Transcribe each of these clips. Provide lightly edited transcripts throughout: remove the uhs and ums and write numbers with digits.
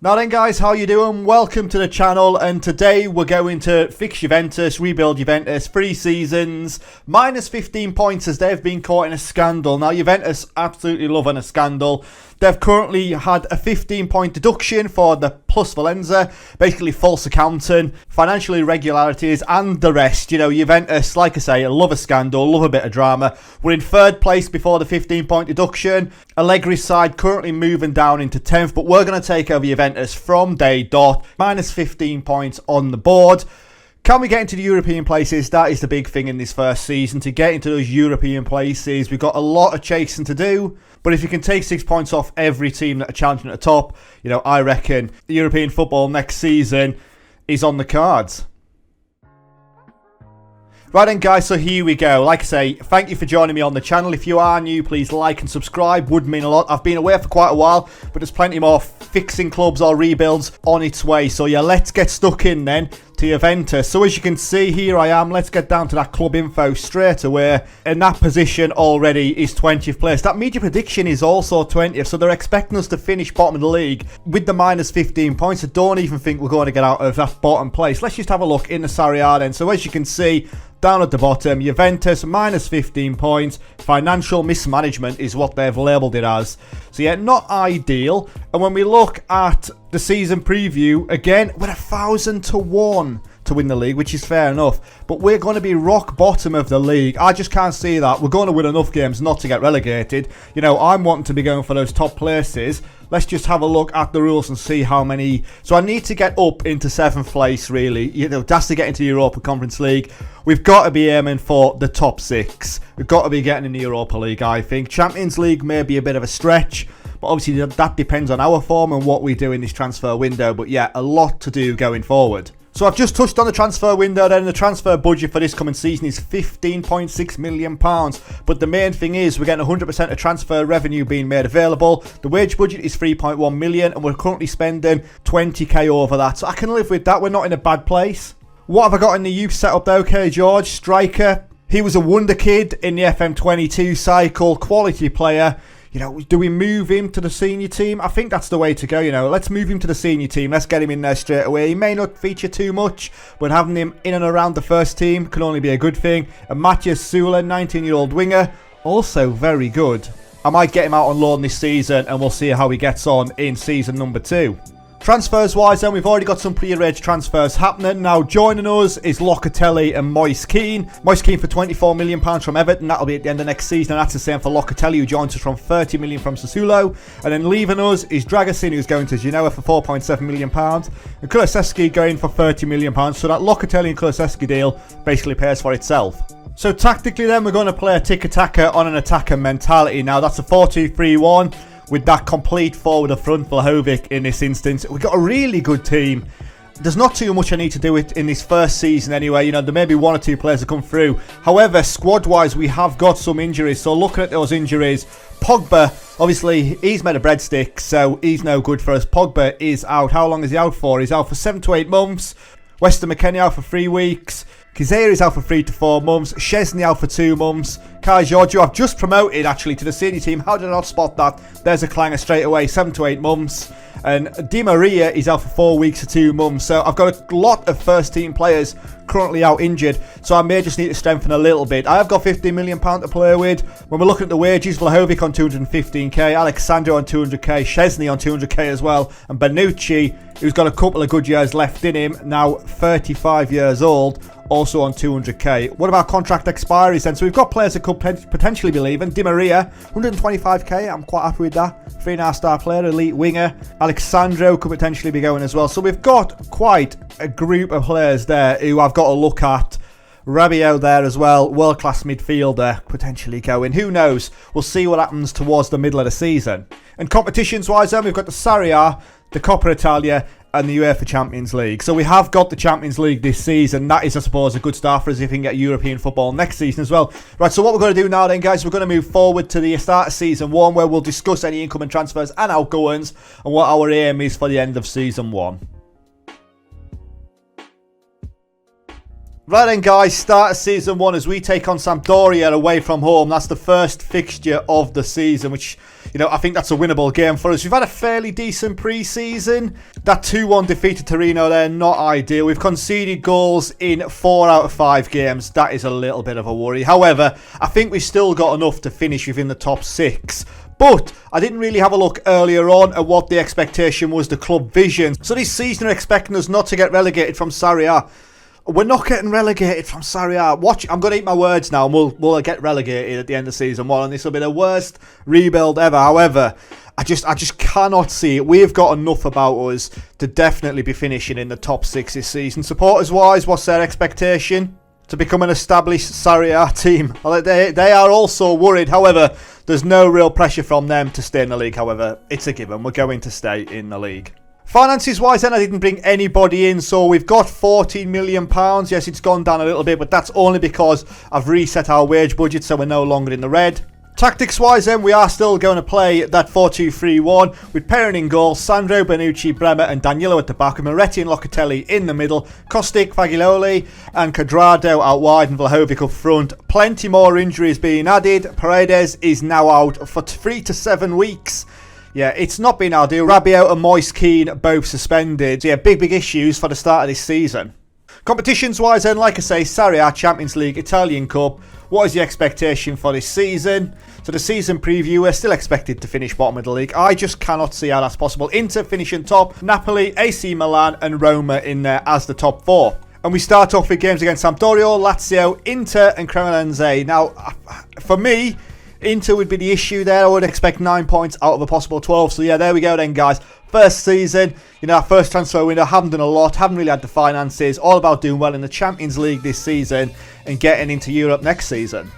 Now then guys, how you doing? Welcome to the channel, and today we're going to fix Juventus, rebuild Juventus, 3 seasons, minus 15 points as they've been caught in a scandal. Now Juventus absolutely loving a scandal. They've currently had a 15-point deduction for the Plusvalenza, basically false accounting, financial irregularities and the rest. You know, Juventus, like I say, love a scandal, love a bit of drama. We're in 3rd place before the 15-point deduction. Allegri's side currently moving down into 10th, but we're going to take over Juventus from day dot. Minus 15 points on the board. Can we get into the European places? That is the big thing in this first season. To get into those European places, we've got a lot of chasing to do. But if you can take 6 points off every team that are challenging at the top, you know, I reckon the European football next season is on the cards. Right then guys, so here we go. Like I say, thank you for joining me on the channel. If you are new, please like and subscribe, would mean a lot. I've been away for quite a while, but there's plenty more fixing clubs or rebuilds on its way. So yeah, let's get stuck in then to Juventus. So as you can see, here I am. Let's get down to that club info straight away. And that position already is 20th place. That media prediction is also 20th, so they're expecting us to finish bottom of the league with the minus 15 points. I don't even think we're going to get out of that bottom place. Let's just have a look in the Serie A then. So as you can see, down at the bottom, Juventus minus 15 points. Financial mismanagement is what they've labelled it as. So yeah, not ideal. And when we look at the season preview, again, we're 1,000 to 1 to win the league, which is fair enough. But we're going to be rock bottom of the league. I just can't see that. We're going to win enough games not to get relegated. You know, I'm wanting to be going for those top places. Let's just have a look at the rules and see how many. So I need to get up into 7th place, really. You know, that's to get into the Europa Conference League. We've got to be aiming for the top 6. We've got to be getting in the Europa League, I think. Champions League may be a bit of a stretch, but obviously that depends on our form and what we do in this transfer window. But yeah, a lot to do going forward. So I've just touched on the transfer window then. The transfer budget for this coming season is £15.6 million. But the main thing is we're getting 100% of transfer revenue being made available. The wage budget is 3.1 million and we're currently spending 20k over that. So I can live with that. We're not in a bad place. What have I got in the youth setup though? Okay, George, striker. He was a wonder kid in the FM22 cycle. Quality player. You know, do we move him to the senior team? I think that's the way to go, you know. Let's move him to the senior team. Let's get him in there straight away. He may not feature too much, but having him in and around the first team can only be a good thing. And Matthias Sula, 19-year-old winger, also very good. I might get him out on loan this season, and we'll see how he gets on in season number 2. Transfers-wise then, we've already got some pre-arranged transfers happening. Now, joining us is Locatelli and Moise Kean. Moise Kean for £24 million from Everton. That'll be at the end of next season, and that's the same for Locatelli, who joins us from £30 million from Sassuolo. And then leaving us is Dragusin, who's going to Genoa for £4.7 million. And Kulusevski going for £30 million. So that Locatelli and Kulusevski deal basically pays for itself. So tactically then, we're going to play a tick-attacker on an attacker mentality. Now, that's a 4-2-3-1. With that complete forward of front Vlahovic in this instance. We've got a really good team. There's not too much I need to do it in this first season anyway. You know, there may be 1 or 2 players that come through. However, squad-wise, we have got some injuries. So looking at those injuries, Pogba, obviously, he's made a breadstick, so he's no good for us. Pogba is out. How long is he out for? He's out for 7 to 8 months. Weston McKennie out for 3 weeks. Kizera is out for 3 to 4 months. Szczesny out for 2 months. Kai Giorgio, I've just promoted actually to the senior team. How did I not spot that? There's a clanger straight away. 7 to 8 months. And Di Maria is out for 4 weeks to 2 months. So I've got a lot of first team players currently out injured. So I may just need to strengthen a little bit. I have got £15 million to play with. When we're looking at the wages, Vlahovic on 215k. Alexandro on 200k. Szczesny on 200k as well. And Bonucci, who's got a couple of good years left in him. Now 35 years old. Also on 200k. What about contract expiries then? So we've got players that could potentially be leaving. Di Maria, 125k. I'm quite happy with that. 3.5-star player, elite winger. Alexandro could potentially be going as well. So we've got quite a group of players there who I've got to look at. Rabiot there as well. World-class midfielder potentially going. Who knows? We'll see what happens towards the middle of the season. And competitions-wise then, we've got the Serie A, the Coppa Italia, and the UEFA Champions League. So we have got the Champions League this season. That is, I suppose, a good start for us if we can get European football next season as well. Right, so what we're going to do now then, guys, we're going to move forward to the start of season 1, where we'll discuss any incoming transfers and outgoings and what our aim is for the end of season 1. Right then guys, start of season 1 as we take on Sampdoria away from home. That's the first fixture of the season, which, you know, I think that's a winnable game for us. We've had a fairly decent pre-season. That 2-1 defeat to Torino there, not ideal. We've conceded goals in 4 out of 5 games. That is a little bit of a worry. However, I think we've still got enough to finish within the top 6. But I didn't really have a look earlier on at what the expectation was, the club vision. So this season are expecting us not to get relegated from Serie A. We're not getting relegated from Serie A. Watch, I'm going to eat my words now, and we'll get relegated at the end of season 1, and this will be the worst rebuild ever. However, I just cannot see it. We've got enough about us to definitely be finishing in the top 6 this season. Supporters-wise, what's their expectation? To become an established Serie A team. Well, they are also worried. However, there's no real pressure from them to stay in the league. However, it's a given. We're going to stay in the league. Finances wise then, I didn't bring anybody in, so we've got £14 million. Yes, it's gone down a little bit, but that's only because I've reset our wage budget, so we're no longer in the red. Tactics wise then, we are still going to play that 4-2-3-1 with Perrin in goal, Sandro, Bonucci, Bremer and Danilo at the back, with Moretti and Locatelli in the middle, Kostic, Fagioli and Cuadrado out wide and Vlahovic up front. Plenty more injuries being added. Paredes is now out for 3 to 7 weeks. Yeah, it's not been ideal. Rabiot and Moise Kean both suspended. So yeah, big issues for the start of this season. Competitions-wise then, like I say, Serie A, Champions League, Italian Cup. What is the expectation for this season? So the season preview, we're still expected to finish bottom of the league. I just cannot see how that's possible. Inter finishing top, Napoli, AC Milan and Roma in there as the top 4. And we start off with games against Sampdoria, Lazio, Inter and Cremonese. Now, for me, Inter would be the issue there. I would expect 9 points out of a possible 12. So yeah, there we go then, guys. First season, you know, our first transfer window, haven't done a lot, haven't really had the finances. All about doing well in the Champions League this season and getting into Europe next season.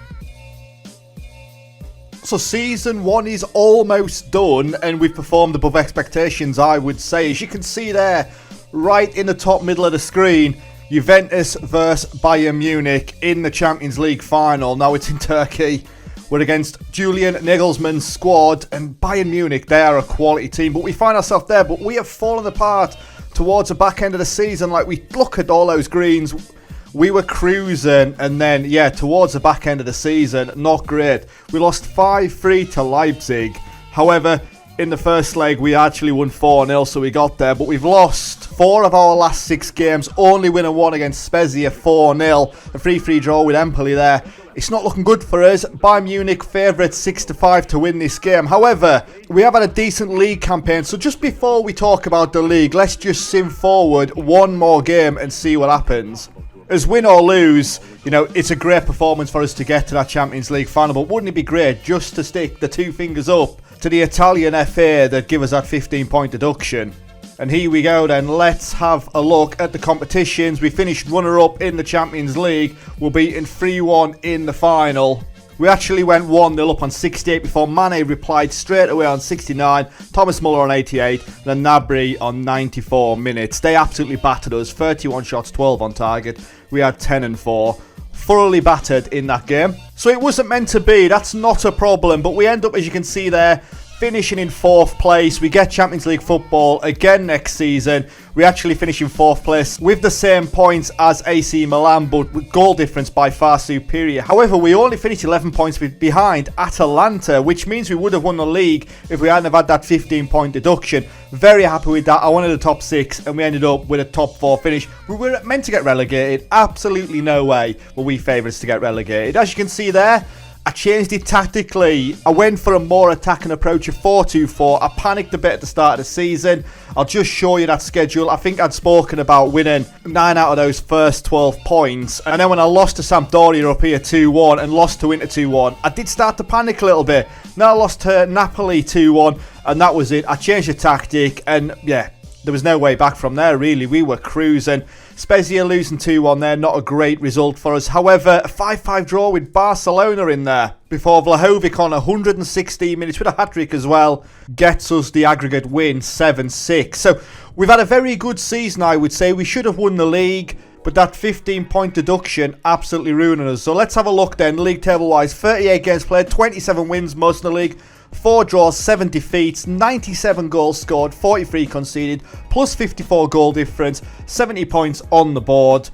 So season 1 is almost done and we've performed above expectations, I would say. As you can see there, right in the top middle of the screen, Juventus versus Bayern Munich in the Champions League final. Now it's in Turkey. We're against Julian Nagelsmann's squad, and Bayern Munich, they are a quality team. But we find ourselves there, but we have fallen apart towards the back end of the season. Like, we look at all those greens, we were cruising, and then, yeah, towards the back end of the season, not great. We lost 5-3 to Leipzig. However, in the first leg, we actually won 4-0, so we got there. But we've lost 4 of our last 6 games, only winning 1 against Spezia 4-0. A 3-3 draw with Empoli there. It's not looking good for us. Bayern Munich favourite 6-5 to win this game. However, we have had a decent league campaign. So just before we talk about the league, let's just sim forward one more game and see what happens. As win or lose, you know, it's a great performance for us to get to that Champions League final. But wouldn't it be great just to stick the 2 fingers up to the Italian FA that give us that 15-point deduction? And here we go then, let's have a look at the competitions. We finished runner-up in the Champions League. We're beaten 3-1 in the final. We actually went 1-0 up on 68 before Mane replied straight away on 69. Thomas Muller on 88. Then Gnabry on 94 minutes. They absolutely battered us. 31 shots, 12 on target. We had 10 and 4. Thoroughly battered in that game. So it wasn't meant to be. That's not a problem. But we end up, as you can see there, finishing in 4th place. We get Champions League football again next season. We actually finish in 4th place with the same points as AC Milan, but with goal difference by far superior. However, we only finished 11 points behind Atalanta, which means we would have won the league if we hadn't have had that 15-point deduction. Very happy with that. I wanted a top 6 and we ended up with a top 4 finish. We were meant to get relegated. Absolutely no way were we favourites to get relegated. As you can see there, I changed it tactically. I went for a more attacking approach of 4-2-4. I panicked a bit at the start of the season. I'll just show you that schedule. I think I'd spoken about winning 9 out of those first 12 points. And then when I lost to Sampdoria up here 2-1 and lost to Inter 2-1, I did start to panic a little bit. Now I lost to Napoli 2-1 and that was it. I changed the tactic and yeah, there was no way back from there really. We were cruising. Spezia losing 2-1 there, not a great result for us. However, a 5-5 draw with Barcelona in there before Vlahovic on 116 minutes with a hat-trick as well gets us the aggregate win 7-6. So we've had a very good season, I would say. We should have won the league, but that 15-point deduction absolutely ruining us. So let's have a look then, league table-wise. 38 games played, 27 wins most of the league. 4 draws, 7 defeats, 97 goals scored, 43 conceded, plus 54 goal difference, 70 points on the board.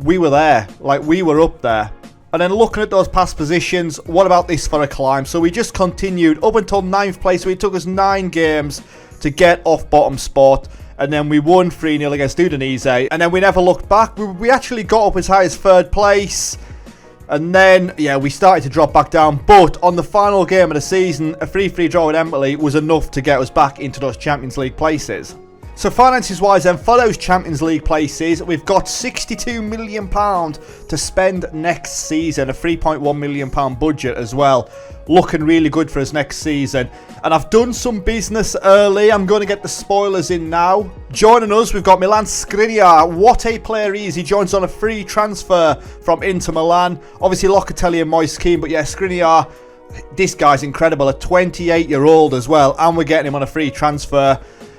we were there. Like, we were up there. And then looking at those past positions, what about this for a climb? So we just continued up until 9th place. So it took us 9 games to get off bottom spot. And then we won 3-0 against Udinese. And then we never looked back. We actually got up as high as 3rd place. And then, yeah, we started to drop back down. But on the final game of the season, a 3-3 draw with Empoli was enough to get us back into those Champions League places. So finances-wise then, for those Champions League places, we've got £62 million to spend next season. A £3.1 million budget as well. Looking really good for us next season. And I've done some business early. I'm going to get the spoilers in now. Joining us, we've got Milan Skriniar. What a player he is. He joins on a free transfer from Inter Milan. Obviously, Locatelli and Moise Kean. But yeah, Skriniar, this guy's incredible. A 28-year-old as well. And we're getting him on a free transfer.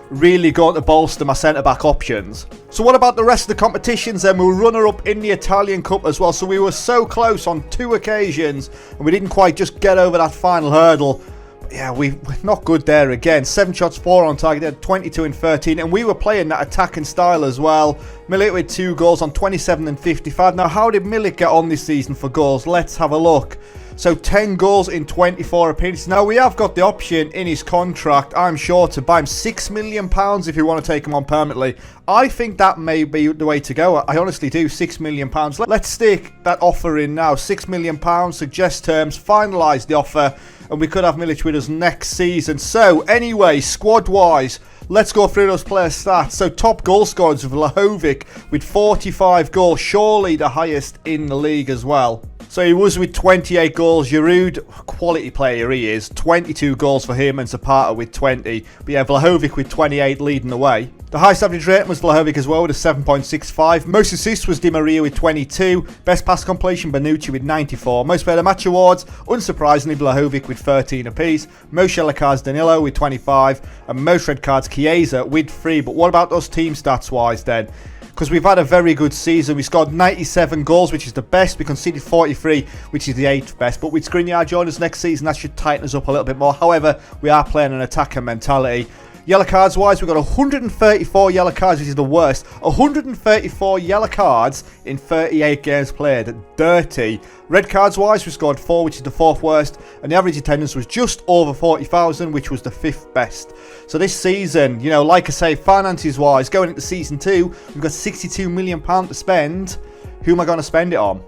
Really going to bolster my centre-back options. So what about the rest of the competitions then? We were runner-up in the Italian Cup as well. So we were so close on 2 occasions. And we didn't quite just get over that final hurdle. But yeah, we're not good there again. 7 shots, 4 on target, 22 and 13. And we were playing that attacking style as well. Milik with 2 goals on 27 and 55. Now, how did Milik get on this season for goals? Let's have a look. So 10 goals in 24 appearances. Now we have got the option in his contract, I'm sure, to buy him £6 million if you want to take him on permanently. I think that may be the way to go. I honestly do. £6 million. Let's stick that offer in now. £6 million, suggest terms, finalise the offer, and we could have Milik with us next season. So anyway, squad-wise, let's go through those player stats. So top goal scorers with Vlahovic with 45 goals, surely the highest in the league as well. So he was with 28 goals. Giroud, quality player he is. 22 goals for him and Zapata with 20. But yeah, Vlahovic with 28 leading the way. The highest average rating was Vlahovic as well with a 7.65. Most assists was Di Maria with 22. Best pass completion, Bonucci with 94. Most player of the match awards, unsurprisingly, Vlahovic with 13 apiece. Most yellow cards, Danilo with 25. And most red cards, Chiesa with 3. But what about those team stats wise then? Because we've had a very good season. We scored 97 goals, which is the best. We conceded 43, which is the 8th best. But with Skriniar joining us next season, that should tighten us up a little bit more. However, we are playing an attacker mentality. Yellow cards wise, we've got 134 yellow cards, which is the worst. 134 yellow cards in 38 games played. Dirty. Red cards wise, we scored 4, which is the 4th worst. And the average attendance was just over 40,000, which was the 5th best. So this season, you know, like I say, finances wise, going into season 2, we've got £62 million to spend. Who am I going to spend it on?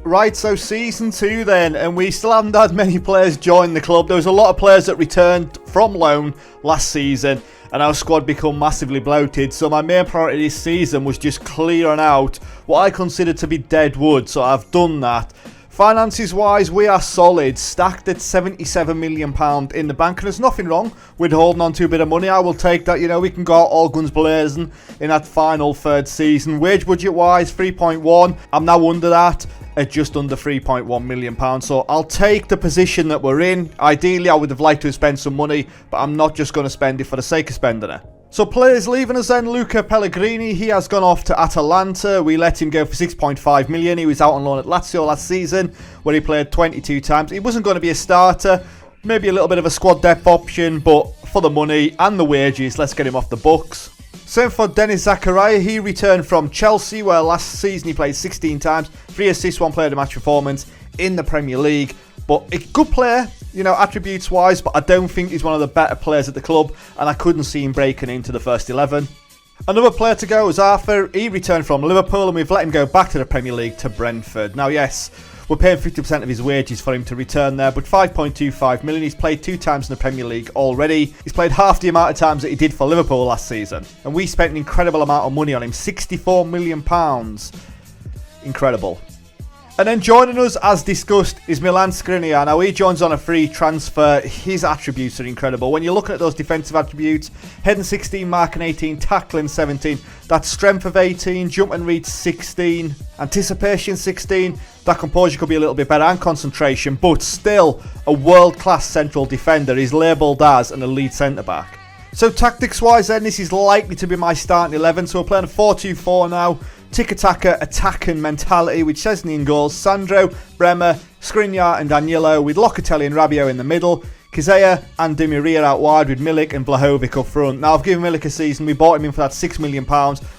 Right, so season 2 then, and we still haven't had many players join the club. There was a lot of players that returned from loan last season, and our squad become massively bloated. So my main priority this season was just clearing out what I consider to be dead wood, so I've done that. Finances wise, we are solid, stacked at £77 million in the bank, and there's nothing wrong with holding on to a bit of money. I will take that. You know, we can go out all guns blazing in that final 3rd season. Wage budget wise, 3.1. I'm now under that at just under £3.1 million. So I'll take the position that we're in. Ideally, I would have liked to have spent some money, but I'm not just going to spend it for the sake of spending it. So players leaving us then, Luca Pellegrini, he has gone off to Atalanta. We let him go for 6.5 million. He was out on loan at Lazio last season, where he played 22 times. He wasn't going to be a starter, maybe a little bit of a squad depth option, but for the money and the wages, let's get him off the books. Same for Denis Zakaria. He returned from Chelsea, where last season he played 16 times, 3 assists, 1 player of the match performance in the Premier League. But a good player, you know, attributes wise, but I don't think he's one of the better players at the club, and I couldn't see him breaking into the first 11. Another player to go was Arthur. He returned from Liverpool, and we've let him go back to the Premier League to Brentford. Now, yes, we're paying 50% of his wages for him to return there, but 5.25 million. He's played 2 times in the Premier League already. He's played half the amount of times that he did for Liverpool last season, and we spent an incredible amount of money on him, £64 million. Incredible. And then joining us, as discussed, is Milan Skriniar. Now, he joins on a free transfer. His attributes are incredible. When you're looking at those defensive attributes, heading 16, marking 18, tackling 17, that strength of 18, jump and reach 16, anticipation 16, that composure could be a little bit better, and concentration, but still a world-class central defender. He's labelled as an elite centre-back. So tactics-wise then, this is likely to be my starting 11. So we're playing a 4-2-4 now. Tiki-taka attacking mentality with Szczesny in goals, Sandro, Bremer, Skriniar and Danilo, with Locatelli and Rabiot in the middle. Kizea and Di Maria out wide with Milik and Blahovic up front. Now, I've given Milik a season. We bought him in for that £6 million.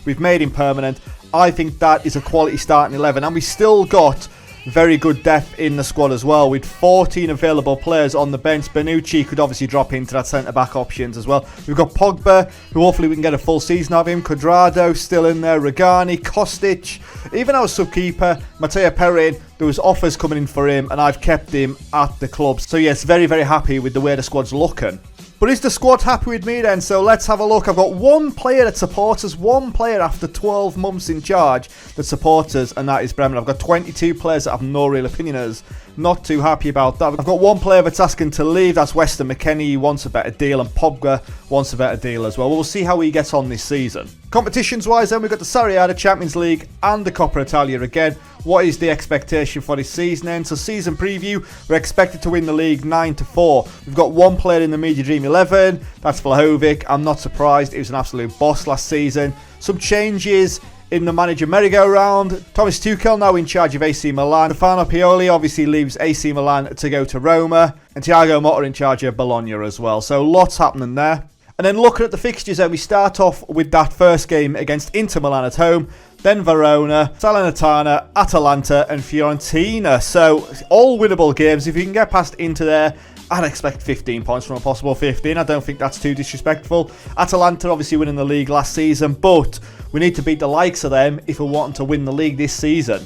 We've made him permanent. I think that is a quality starting 11. And we still got very good depth in the squad as well, with 14 available players on the bench. Bonucci could obviously drop into that centre-back options as well. We've got Pogba, who hopefully we can get a full season of him. Cuadrado still in there. Regani, Kostic, even our sub-keeper, Matteo Perin. There was offers coming in for him, and I've kept him at the club. So yes, very, very happy with the way the squad's looking. But is the squad happy with me then? So let's have a look. I've got one player that supports us, one player after 12 months in charge that supports us, and that is Bremen. I've got 22 players that have no real opinion of us. Not too happy about that. I've got one player that's asking to leave. That's Weston McKennie. He wants a better deal, and Pogba wants a better deal as well. We'll see how he gets on this season. Competitions-wise then, we've got the Serie A, the Champions League, and the Coppa Italia again. What is the expectation for this season then? So season preview, we're expected to win the league 9-4. We've got one player in the Media Dream 11. That's Vlahovic. I'm not surprised. He was an absolute boss last season. Some changes in the manager merry-go-round. Thomas Tuchel now in charge of AC Milan. Stefano Pioli obviously leaves AC Milan to go to Roma. And Thiago Motta in charge of Bologna as well. So lots happening there. And then looking at the fixtures then, we start off with that first game against Inter Milan at home. Then Verona, Salernitana, Atalanta and Fiorentina. So all winnable games. If you can get past Inter there, I'd expect 15 points from a possible 15. I don't think that's too disrespectful. Atalanta obviously winning the league last season, but we need to beat the likes of them if we're wanting to win the league this season.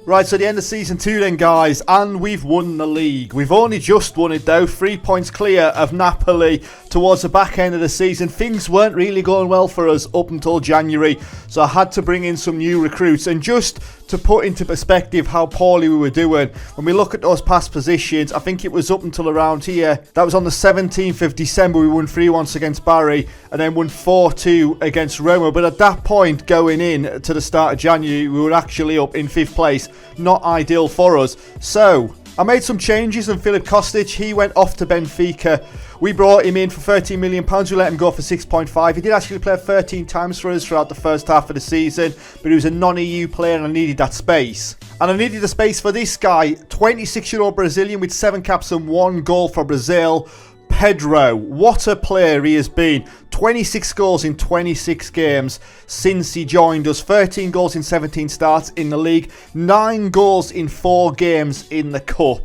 Right, so the end of season 2 then, guys, and we've won the league. We've only just won it though, 3 points clear of Napoli towards the back end of the season. Things weren't really going well for us up until January, so I had to bring in some new recruits. And just to put into perspective how poorly we were doing, when we look at those past positions, I think it was up until around here. That was on the 17th of December, we won 3-1 against Bari, and then won 4-2 against Roma. But at that point, going in to the start of January, we were actually up in 5th place. Not ideal for us. So I made some changes, and Filip Kostic, he went off to Benfica. We brought him in for £13 million. We let him go for 6.5. He did actually play 13 times for us throughout the first half of the season, but he was a non-EU player and I needed that space. And I needed the space for this guy, 26-year-old Brazilian with 7 caps and 1 goal for Brazil. Pedro, what a player he has been. 26 goals in 26 games since he joined us. 13 goals in 17 starts in the league. 9 goals in 4 games in the cup.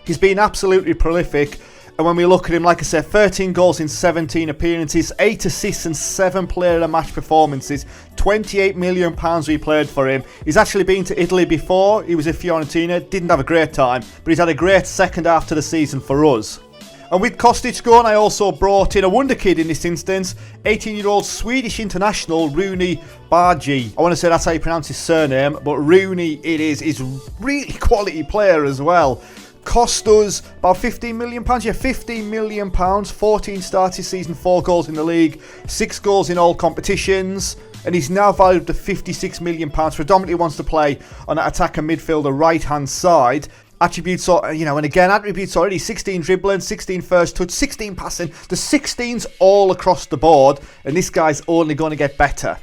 He's been absolutely prolific. And when we look at him, like I said, 13 goals in 17 appearances, 8 assists and 7 player of the match performances. £28 million we played for him. He's actually been to Italy before. He was at Fiorentina. Didn't have a great time, but he's had a great second half to the season for us. And with Kostic gone, I also brought in a wonder kid in this instance, 18-year-old Swedish international Rooney Bargi. I want to say that's how you pronounce his surname, but Rooney it is. He's a really quality player as well. Cost us about £15 million. Yeah, £15 million. 14 starts this season, 4 goals in the league, 6 goals in all competitions. And he's now valued at £56 million. Predominantly wants to play on that attacker midfielder right-hand side. Attributes, and again, attributes already 16 dribbling, 16 first touch, 16 passing. The 16s all across the board, and this guy's only going to get better.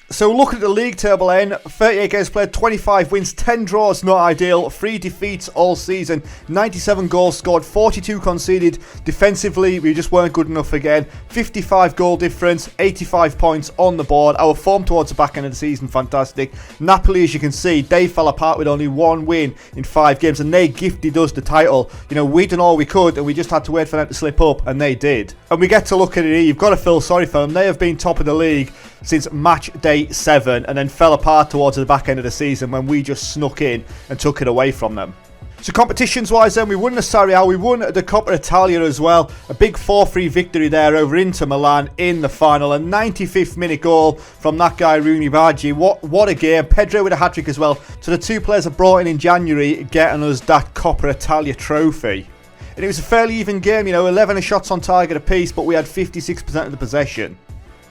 So look at the league table then. 38 games played, 25 wins, 10 draws, not ideal. 3 defeats all season, 97 goals scored, 42 conceded. Defensively, we just weren't good enough again. 55 goal difference, 85 points on the board. Our form towards the back end of the season, fantastic. Napoli, as you can see, they fell apart with only 1 win in 5 games, and they gifted us the title. We done all we could, and we just had to wait for them to slip up, and they did. And we get to look at it here. You've got to feel sorry for them. They have been top of the league since match day 7 and then fell apart towards the back end of the season when we just snuck in and took it away from them. So competitions wise then, we won the Serie A, we won the Coppa Italia as well. A big 4-3 victory there over Inter Milan in the final. A 95th minute goal from that guy Rooney Bargi. What a game. Pedro with a hat-trick as well. So the 2 players I brought in January getting us that Coppa Italia trophy. And it was a fairly even game, 11 shots on target apiece, but we had 56% of the possession.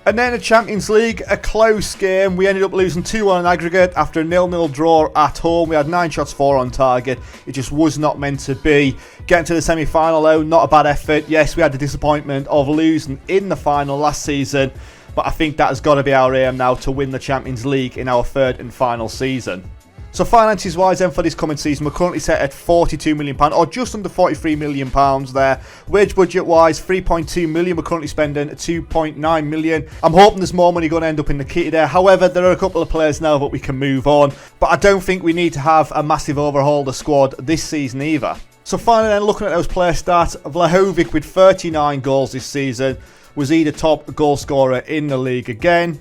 And then the Champions League, a close game. We ended up losing 2-1 in aggregate after a 0-0 draw at home. We had 9 shots, 4 on target. It just was not meant to be. Getting to the semi-final though, not a bad effort. Yes, we had the disappointment of losing in the final last season, but I think that has got to be our aim now, to win the Champions League in our 3rd and final season. So finances wise then for this coming season, we're currently set at £42 million, or just under £43 million there. Wage budget wise, 3.2 million. We're currently spending 2.9 million. I'm hoping there's more money going to end up in the kitty there. However, there are a couple of players now that we can move on. But I don't think we need to have a massive overhaul of the squad this season either. So finally then, looking at those player stats, Vlahovic with 39 goals this season. Was he the top goal scorer in the league again?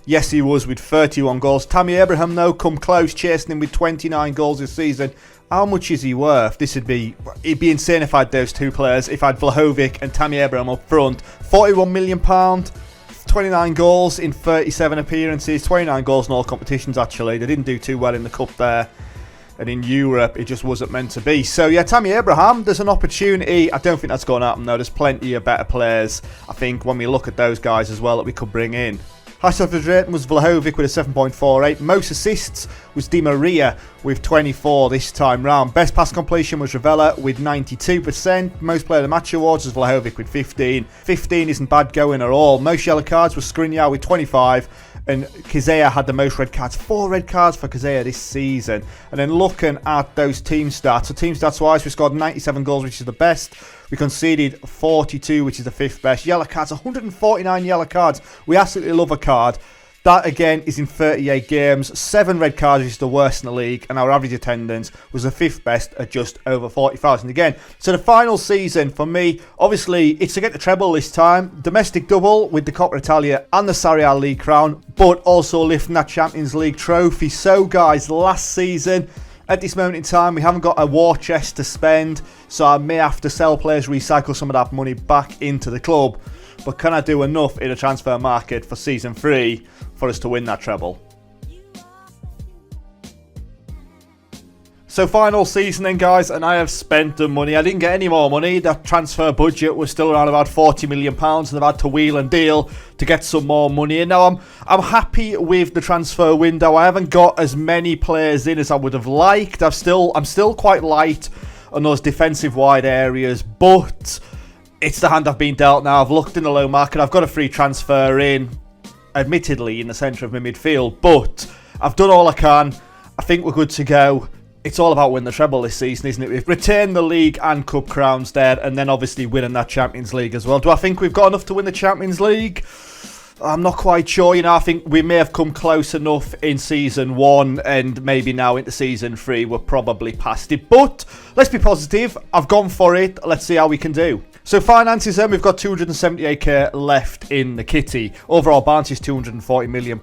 Yes, he was, with 31 goals. Tammy Abraham, though, come close, chasing him with 29 goals this season. How much is he worth? It'd be insane if I had those two players. If I had Vlahovic and Tammy Abraham up front. £41 million, 29 goals in 37 appearances, 29 goals in all competitions, actually. They didn't do too well in the Cup there. And in Europe, it just wasn't meant to be. So, yeah, Tammy Abraham, there's an opportunity. I don't think that's going to happen, though. There's plenty of better players, I think, when we look at those guys as well, that we could bring in. Highest average rating was Vlahovic with a 7.48. Most assists was Di Maria with 24 this time round. Best pass completion was Ravella with 92%. Most player of the match awards was Vlahovic with 15. 15 isn't bad going at all. Most yellow cards was Skriniar with 25. And Kazea had the most red cards. 4 red cards for Kazea this season. And then looking at those team stats. So team stats wise, we scored 97 goals, which is the best. We conceded 42, which is the 5th best. Yellow cards, 149 yellow cards. We absolutely love a card. That, again, is in 38 games. 7 red cards, which is the worst in the league. And our average attendance was the 5th best at just over 40,000 again. So the final season, for me, obviously, it's to get the treble this time. Domestic double with the Coppa Italia and the Serie A League crown. But also lifting that Champions League trophy. So, guys, last season, at this moment in time, we haven't got a war chest to spend. So I may have to sell players, recycle some of that money back into the club. But can I do enough in the transfer market for Season 3 for us to win that treble? So final season then, guys, and I have spent the money. I didn't get any more money. That transfer budget was still around about £40 million, and I've had to wheel and deal to get some more money. And now I'm happy with the transfer window. I haven't got as many players in as I would have liked. I'm still quite light on those defensive wide areas, but it's the hand I've been dealt now. I've looked in the low market. I've got a free transfer in, admittedly in the centre of my midfield, but I've done all I can. I think we're good to go. It's all about winning the treble this season, isn't it? We've retained the league and cup crowns there, and then obviously winning that Champions League as well. Do I think we've got enough to win the Champions League? I'm not quite sure. I think we may have come close enough in Season 1, and maybe now into Season 3 we're probably past it. But let's be positive. I've gone for it. Let's see how we can do. So finances then, we've got 278k left in the kitty. Overall balance is £240 million.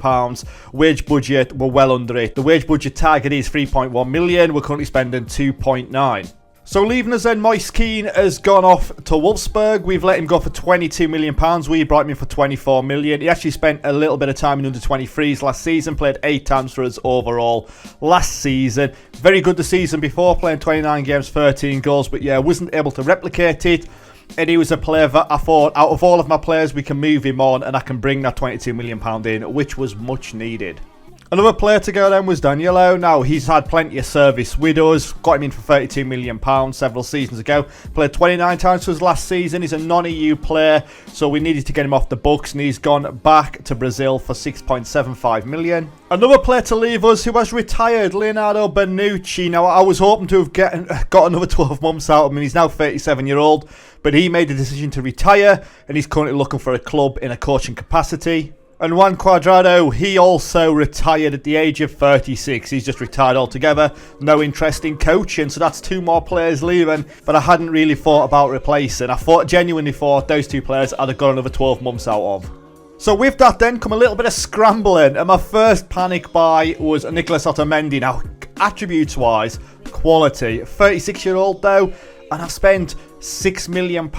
Wage budget, we're well under it. The wage budget target is 3.1 million. We're currently spending 2.9. So leaving us then, Moise Keane has gone off to Wolfsburg. We've let him go for £22 million. We brought him in for £24 million. He actually spent a little bit of time in under-23s last season. Played 8 times for us overall last season. Very good the season before, playing 29 games, 13 goals. But yeah, wasn't able to replicate it. And he was a player that I thought, out of all of my players, we can move him on and I can bring that £22 million in, which was much needed. Another player to go then was Danilo. Now, he's had plenty of service with us. Got him in for £32 million several seasons ago. Played 29 times for us last season. He's a non-EU player, so we needed to get him off the books, and he's gone back to Brazil for £6.75 million. Another player to leave us who has retired, Leonardo Bonucci. Now, I was hoping to have got another 12 months out of him. He's now 37-year-old, but he made the decision to retire, and he's currently looking for a club in a coaching capacity. And Juan Cuadrado, he also retired at the age of 36. He's just retired altogether. No interest in coaching. So that's 2 more players leaving. But I hadn't really thought about replacing. Genuinely thought those 2 players I'd have got another 12 months out of. So with that then come a little bit of scrambling. And my first panic buy was Nicolas Otamendi. Now, attributes-wise, quality. 36-year-old though. And I've spent £6 million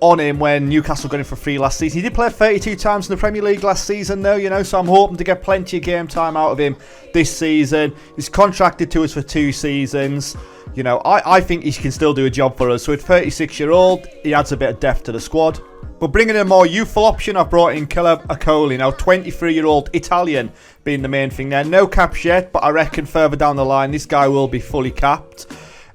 on him when Newcastle got him for free last season. He did play 32 times in the Premier League last season though, so I'm hoping to get plenty of game time out of him this season. He's contracted to us for 2 seasons. I think he can still do a job for us. So at 36-year-old, he adds a bit of depth to the squad. But bringing in a more youthful option, I've brought in Killer Acoli. Now, 23-year-old Italian being the main thing there. No caps yet, but I reckon further down the line, this guy will be fully capped.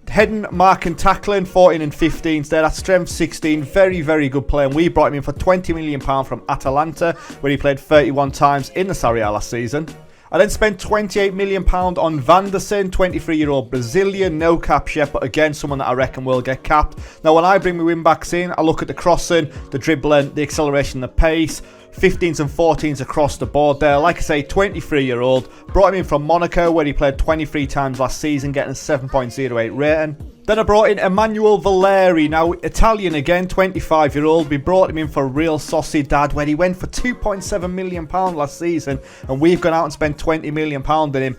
Heading, mark and tackling, 14 and 15s there. That's strength 16. Very, very good player. And we brought him in for £20 million from Atalanta, where he played 31 times in the Serie A last season. I then spent £28 million on Vanderson, 23-year-old Brazilian, no caps yet, but again, someone that I reckon will get capped. Now, when I bring my win backs in, I look at the crossing, the dribbling, the acceleration, the pace, 15s and 14s across the board there. Like I say, 23-year-old, brought him in from Monaco, where he played 23 times last season, getting a 7.08 rating. Then I brought in Emanuele Valeri, now Italian again, 25-year-old. We brought him in for Real Sociedad, where he went for £2.7 million last season, and we've gone out and spent £20 million on him.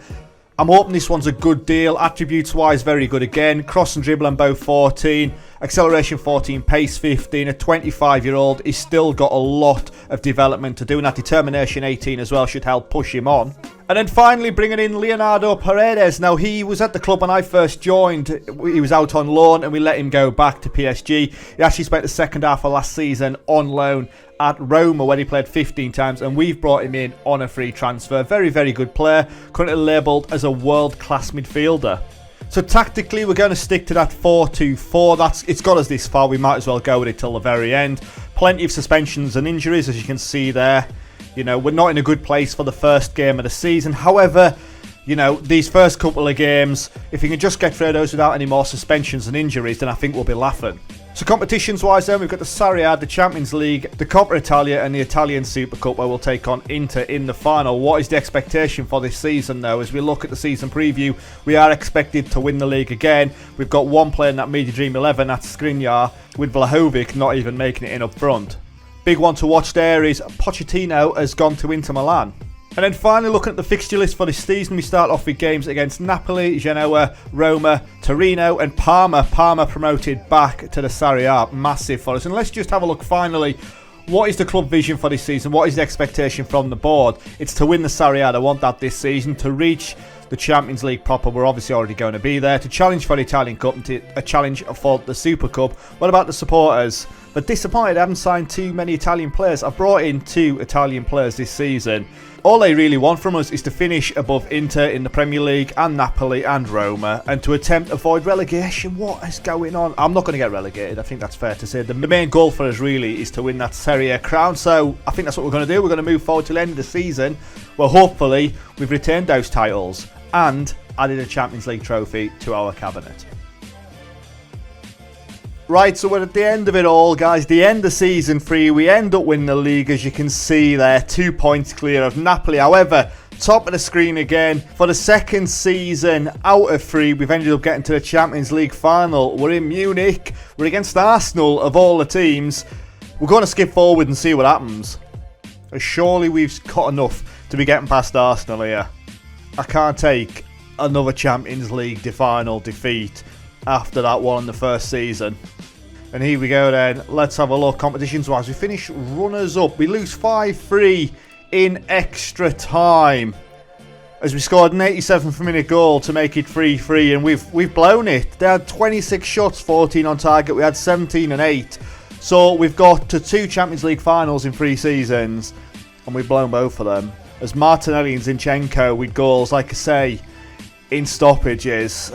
I'm hoping this one's a good deal. Attributes-wise, very good again. Cross and dribble on both 14. Acceleration 14, pace 15. A 25-year-old. He's still got a lot of development to do. And that determination 18 as well should help push him on. And then finally bringing in Leonardo Paredes. Now, he was at the club when I first joined. He was out on loan and we let him go back to PSG. He actually spent the second half of last season on loan at Roma, where he played 15 times, and we've brought him in on a free transfer. Very, very good player, currently labelled as a world-class midfielder. So tactically, we're going to stick to that 4-2-4. It's got us this far. We might as well go with it till the very end. Plenty of suspensions and injuries, as you can see there. You know, we're not in a good place for the first game of the season. However, you know, these first couple of games, if you can just get through those without any more suspensions and injuries, then I think we'll be laughing. So competitions-wise then, we've got the Serie A, the Champions League, the Coppa Italia and the Italian Super Cup, where we'll take on Inter in the final. What is the expectation for this season though? As we look at the season preview, we are expected to win the league again. We've got one player in that Media Dream 11, that's Skriniar, with Vlahovic not even making it in up front. Big one to watch there is Pochettino has gone to Inter Milan. And then finally, looking at the fixture list for this season, we start off with games against Napoli, Genoa, Roma, Torino and Parma. Parma promoted back to the Serie A. Massive for us. And let's just have a look finally. What is the club vision for this season? What is the expectation from the board? It's to win the Serie A. They want that this season. To reach the Champions League proper, we're obviously already going to be there. To challenge for the Italian Cup and to a challenge for the Super Cup. What about the supporters? They're disappointed I haven't signed too many Italian players. I've brought in 2 Italian players this season. All they really want from us is to finish above Inter in the Premier League and Napoli and Roma, and to attempt to avoid relegation. What is going on? I'm not going to get relegated. I think that's fair to say. The main goal for us really is to win that Serie A crown. So I think that's what we're going to do. We're going to move forward to the end of the season. Well, hopefully we've retained those titles and added a Champions League trophy to our cabinet. Right, so we're at the end of it all, guys. The end of season 3. We end up winning the league, as you can see there. 2 points clear of Napoli. However, top of the screen again. For the second season out of 3, we've ended up getting to the Champions League final. We're in Munich. We're against Arsenal, of all the teams. We're going to skip forward and see what happens. Surely we've got enough to be getting past Arsenal here. I can't take another Champions League final defeat after that one in the first season. And here we go then. Let's have a look. Competitions wise, we finish runners up. We lose 5-3 in extra time, as we scored an 87th minute goal to make it 3-3, and we've blown it. They had 26 shots, 14 on target. We had 17 and 8. So we've got to 2 Champions League finals in 3 seasons, and we've blown both of them. As Martinelli and Zinchenko with goals, like I say, in stoppages.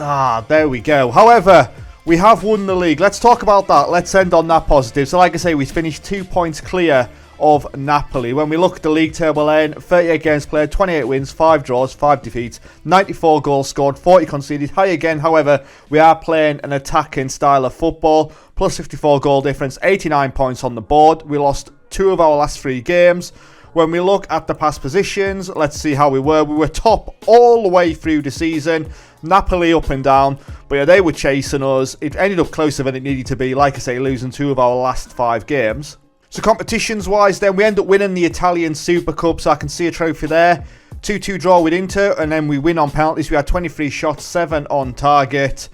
There we go. However, we have won the league. Let's talk about that. Let's end on that positive. So like I say, we finished 2 points clear of Napoli. When we look at the league table then, 38 games played, 28 wins, 5 draws, 5 defeats, 94 goals scored, 40 conceded. High again, however, we are playing an attacking style of football. Plus 54 goal difference, 89 points on the board. We lost 2 of our last 3 games. When we look at the past positions, let's see how we were. We were top all the way through the season. Napoli up and down. But yeah, they were chasing us. It ended up closer than it needed to be. Like I say, losing 2 of our last 5 games. So competitions-wise then, we end up winning the Italian Super Cup. So I can see a trophy there. 2-2 draw with Inter. And then we win on penalties. We had 23 shots, 7 on target.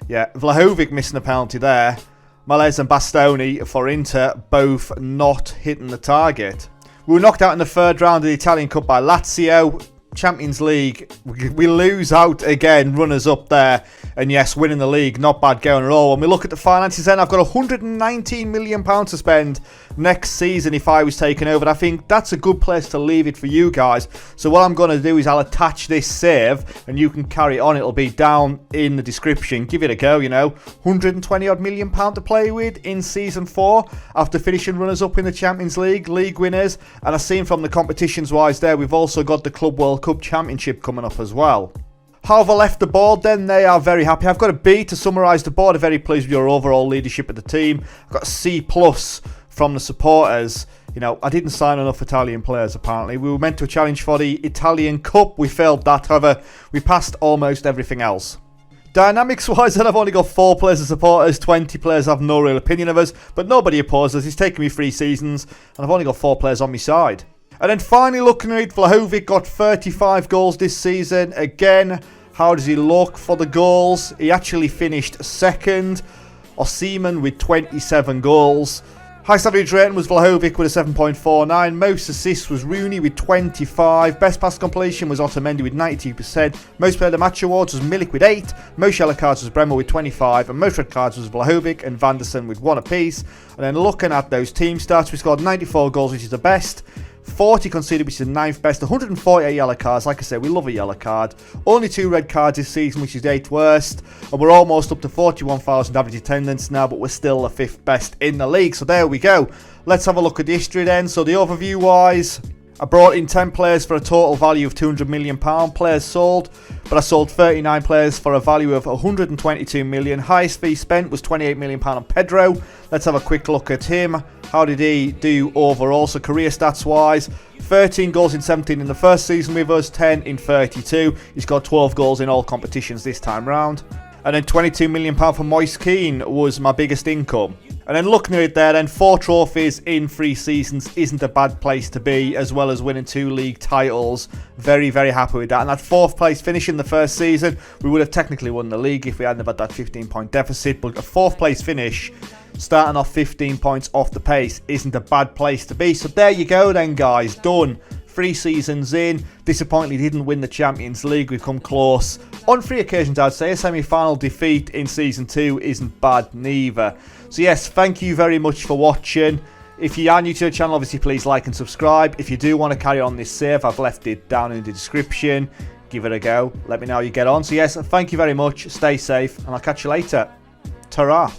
Yeah, Vlahovic missing a penalty there. Malaise and Bastoni for Inter, both not hitting the target. We were knocked out in the 3rd round of the Italian Cup by Lazio. Champions League, we lose out again, runners up there And yes, winning the league, not bad going at all. When we look at the finances then, I've got £119 million to spend next season if I was taken over. And I think that's a good place to leave it for you guys. So what I'm going to do is I'll attach this save and you can carry on. It'll be down in the description. Give it a go, you know. £120 odd million to play with in Season 4 after finishing runners-up in the Champions League, league winners. And I've seen from the competitions-wise there, we've also got the Club World Cup Championship coming up as well. How have I left the board then? They are very happy. I've got a B to summarise the board. I'm very pleased with your overall leadership of the team. I've got a C+ from the supporters. You know, I didn't sign enough Italian players apparently. We were meant to challenge for the Italian Cup. We failed that. However, we passed almost everything else. Dynamics-wise, then I've only got 4 players as supporters. 20 players have no real opinion of us, but nobody opposes us. It's taken me 3 seasons, and I've only got 4 players on my side. And then finally looking at it, Vlahovic got 35 goals this season. Again, how does he look for the goals? He actually finished second. Osimhen with 27 goals. Highest average rating was Vlahovic with a 7.49. Most assists was Rooney with 25. Best pass completion was Otamendi with 92%. Most player of the match awards was Milik with 8. Most yellow cards was Bremer with 25. And most red cards was Vlahovic and Van der Sen with 1 apiece. And then looking at those team stats, we scored 94 goals, which is the best. 40 conceded, which is the 9th best. 148 yellow cards. Like I said, we love a yellow card. Only 2 red cards this season, which is the 8th worst. And we're almost up to 41,000 average attendance now, but we're still the 5th best in the league. So there we go. Let's have a look at the history then. So the overview wise, I brought in 10 players for a total value of £200 million. Players sold, but I sold 39 players for a value of £122 million. Highest fee spent was £28 million on Pedro. Let's have a quick look at him. How did he do overall? So career stats wise, 13 goals in 17 in the first season with us, 10 in 32. He's got 12 goals in all competitions this time round. And then £22 million for Moise Kean was my biggest income. And then looking at it there, then 4 trophies in 3 seasons isn't a bad place to be, as well as winning 2 league titles. Very, very happy with that. And that 4th place finish in the first season, we would have technically won the league if we hadn't had that 15-point deficit. But a 4th place finish, starting off 15 points off the pace, isn't a bad place to be. So there you go then, guys. Done. 3 seasons in. Disappointingly didn't win the Champions League. We've come close on 3 occasions, I'd say. A semi-final defeat in Season 2 isn't bad neither. So yes, thank you very much for watching. If you are new to the channel, obviously please like and subscribe. If you do want to carry on this save, I've left it down in the description. Give it a go. Let me know how you get on. So yes, thank you very much. Stay safe, and I'll catch you later. Ta-ra.